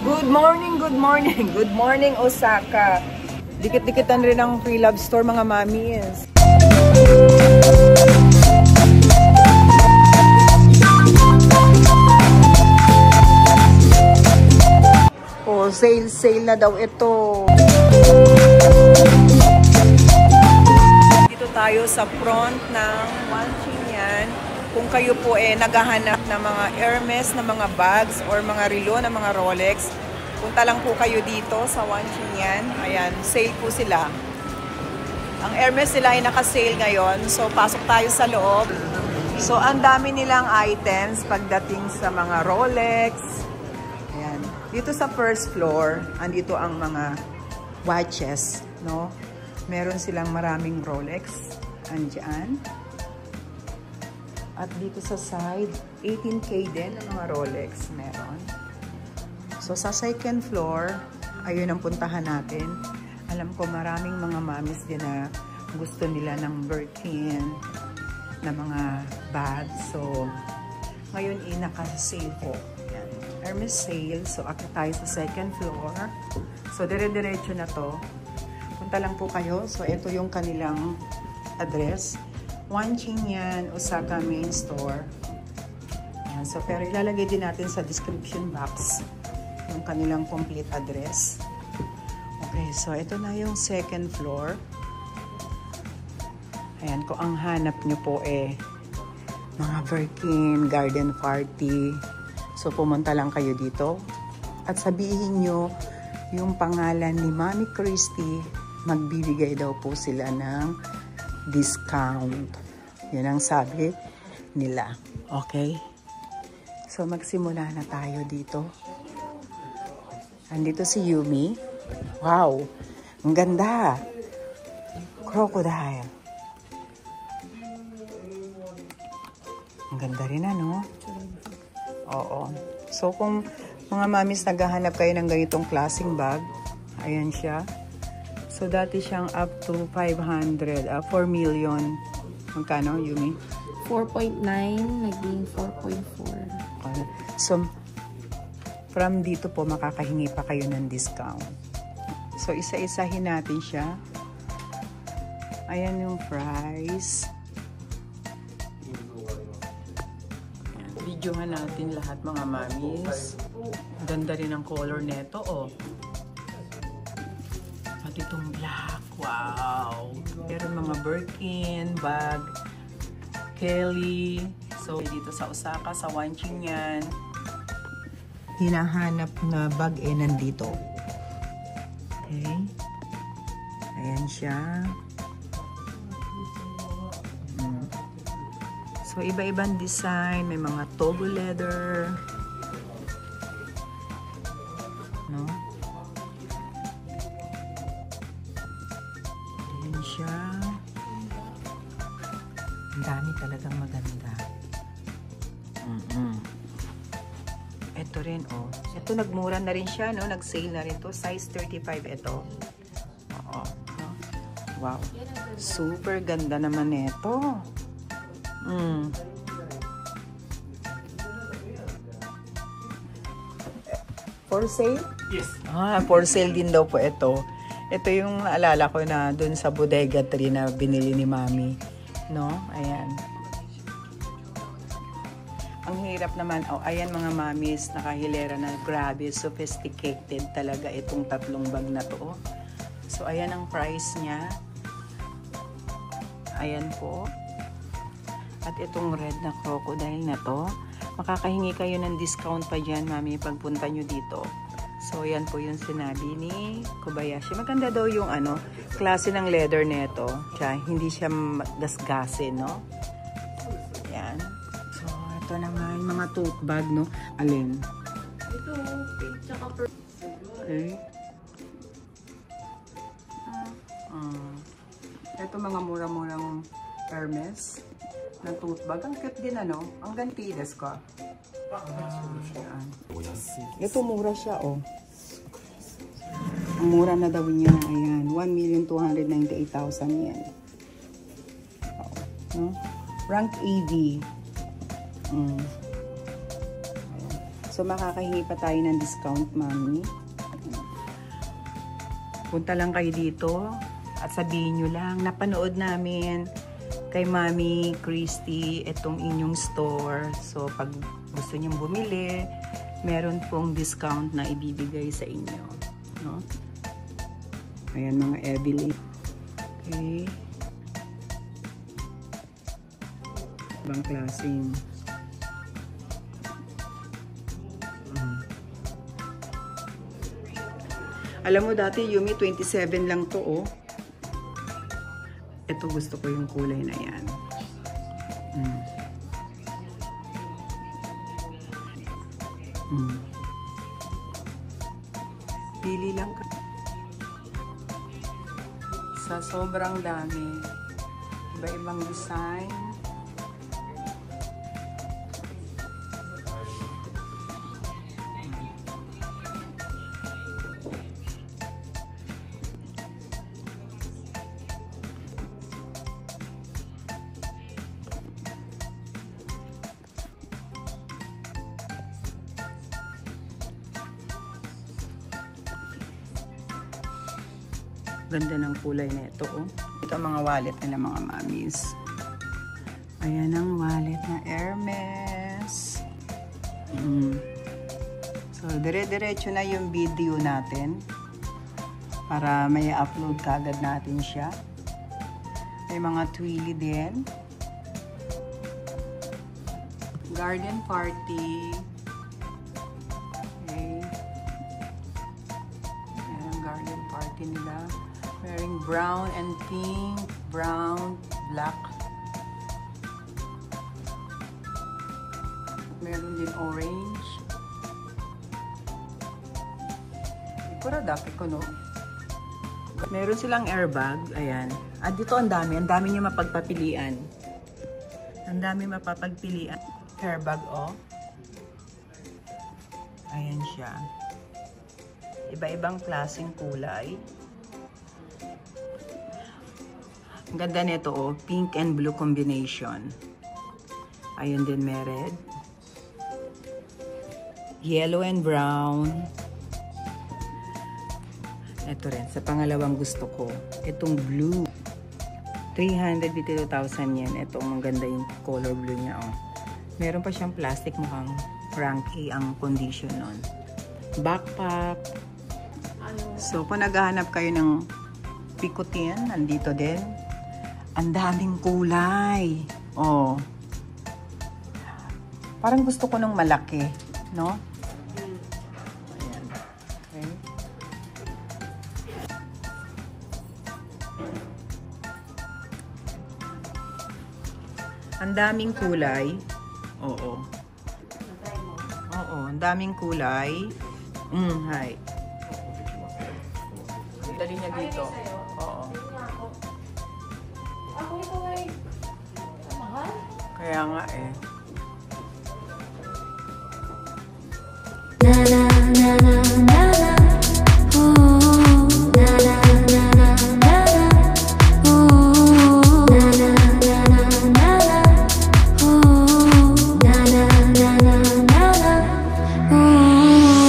Good morning, good morning. Good morning, Osaka. Dikit-dikitan rin ang pre-love store, mga mamis. Oh, sale na daw ito. Dito tayo sa front ng Wanchinyan. Kung kayo po naghahanap ng mga Hermes na mga bags or mga relo na mga Rolex, punta lang po kayo dito sa Wanchinyan. Ayan, sale po sila. Ang Hermes nila ay naka-sale ngayon. So, pasok tayo sa loob. So, ang dami nilang items pagdating sa mga Rolex. Ayan. Dito sa first floor, andito ang mga watches, no? Meron silang maraming Rolex. Andyan. At dito sa side, 18K din ang mga Rolex meron. So sa second floor, ayun ang puntahan natin. Alam ko maraming mga mamis din na gusto nila ng Birkin na mga bags. So ngayon naka-sale po. Yan. Hermes sale. So akit tayo sa second floor. So dire-diretso na to. Punta lang po kayo. So ito yung kanilang address. Wanchinyan, Osaka Main Store. Ayan, so, pero ilalagay din natin sa description box yung kanilang complete address. Okay, so ito na yung second floor. Ayan, kung ang hanap nyo po mga Birkin, garden party. So, pumunta lang kayo dito. At sabihin nyo yung pangalan ni Mami Christy, magbibigay daw po sila ng discount. Yun ang sabi nila. Okay? So, magsimula na tayo dito. Andito si Yumi. Wow! Ang ganda! Crocodile. Ang ganda rin, ano? Oo. So, kung mga mamis naghahanap kayo ng ganitong klaseng bag, ayan siya. So, dati siyang up to 500, 4 million. Magkano, Yumi? 4.9, naging 4.4. Okay. So, from dito po, makakahingi pa kayo ng discount. So, isa-isahin natin siya. Ayan yung price. Videohan natin lahat, mga mamis. Ganda rin ang color neto, oh. At itong black. Wow! Meron mga Birkin, bag, Kelly. So, dito sa Osaka, sa Wanchinyan. Hinahanap na bag nandito. Okay. Ayan siya. So, iba-ibang design. May mga Togo leather. No? Siya. Ang dami talagang maganda. Ito rin, oh. Ito, nagmura na rin siya, no? Nag-sale na rin to. Size 35 ito. Oo. Wow. Super ganda naman ito. For sale? Yes. For sale din daw po ito. Ito yung naalala ko na dun sa Bodega 3 na binili ni Mami. No? Ayan. Ang hirap naman. Oh, ayan mga mamis, nakahilera na. Grabe, sophisticated talaga itong tatlong bag na to. So, ayan ang price niya. Ayan po. At itong red na crocodile na to, makakahingi kayo ng discount pa dyan, Mami, pagpunta nyo dito. So, yan po yung sinabi ni Kobayashi. Maganda daw yung klase ng leather neto. Tsaka, hindi siya gasgasin, no? Yan. So, ito naman, mga tote bag, no? Alin? Ito, pink tsaka purple. Okay. Ito mga mura-murang Hermes na tote bag. Ang cute din, ano? Ang gantides ko. Ito mura siya, oh. Ang mura na daw niya, ayan, 1,298,000 yan. Oh, no? Rank AV. So, makakahingi pa tayo ng discount, mami. Punta lang kayo dito at sabihin nyo lang, napanood namin kay Mami Christy itong inyong store. So, pag gusto nyong bumili, meron pong discount na ibibigay sa inyo. No? Ayan, mga Evelyn. Okay. Ibang klaseng. Alam mo dati, Yumi, 27 lang to, oh. Ito, gusto ko yung kulay na yan. Pili lang ka. Sa sobrang dami. Iba-ibang design. Ganda ng kulay na ito, oh. Ito ang mga wallet nila, mga mamis. Ayan ang wallet na Hermes. So, dire-diretso na yung video natin para may upload kagad natin siya. May mga twilly din. Garden party. Okay. Ayan ang garden party nila. Wearing brown and pink, brown, black. Meron din orange. Pura dati ko, no? Meron silang airbag. Ayan. At dito ang dami niya mapagpapilian. Ang dami mapapagpilian. Airbag, oh. Ayan siya. Iba-ibang klaseng kulay. Ang ganda nito, oh, pink and blue combination. Ayun din, may red. Yellow and brown. Ito rin, sa pangalawang gusto ko. Itong blue. 352,000 yan. Itong maganda yung color blue niya, oh. Meron pa siyang plastic, mukhang rank A ang condition nun. Backpack. So, kung naghahanap kayo ng pikutin, nandito din. Ang daming kulay. Oh. Parang gusto ko ng malaki, no? Ayan. Okay. Ang daming kulay. Oo. Oo, ang daming kulay. Hi. Dali niya dito. Oo. Kaya nga eh. Na na na na na na. Ooh, na na na na na na. Ooh, na na na na na na. Ooh, na na na na na na. Ooh.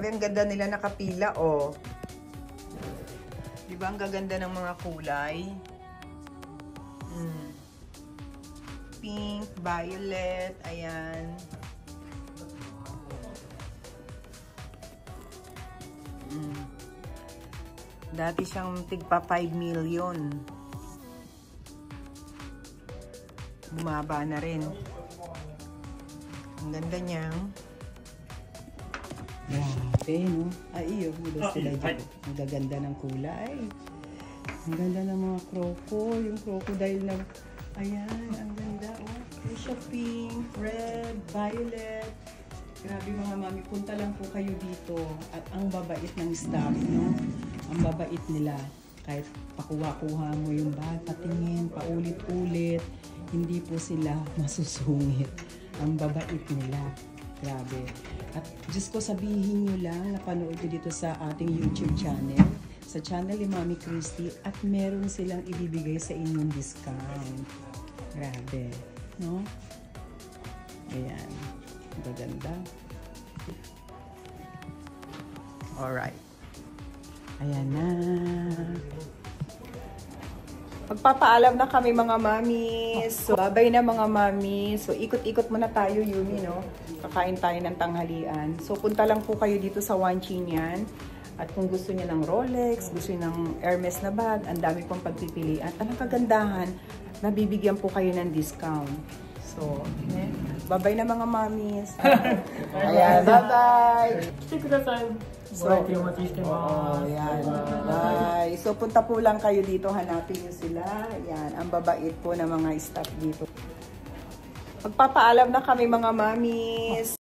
Grabe, ang ganda nila nakapila, oh. Di ba ang gaganda ng mga kulay? Pink, violet, ayan. Dati siyang tigpa 5 million. Bumaba na rin. Ang ganda niyang. Grabe, no? Ay, iyo. Sila dyan. Ang gaganda ng kulay. Ang ganda ng mga kroko. Yung crocodile na... Ayan, ang ganda. Oh, siya pink, red, violet. Grabe mga mami. Punta lang po kayo dito. At ang babait ng staff, no? Ang babait nila. Kahit pakuha-kuha mo yung bag, patingin, paulit-ulit. Hindi po sila masusungit. Ang babait nila. Grabe. At Diyos ko, sabihin nyo lang, napanood ko dito sa ating YouTube channel, sa channel ni Mami Christy, at meron silang ibibigay sa inyong discount. Grabe. No? Ayan. Maganda. Alright. Ayan na. Magpapaalam na kami mga mamis. So, babay na mga mamis. So, ikot-ikot muna tayo, Yumi, no? Kakain tayo ng tanghalian. So, punta lang po kayo dito sa One Chin. At kung gusto niyo ng Rolex, gusto niyo ng Hermes na bag, ang dami pong pagpipilian. At ang kagandahan, nabibigyan po kayo ng discount. So, babay na mga mamis. Ayan, bye-bye. So, yan. Bye. So, punta po lang kayo dito, hanapin nyo sila. Yan, ang babait po ng mga staff dito. Magpapaalam na kami mga mamis.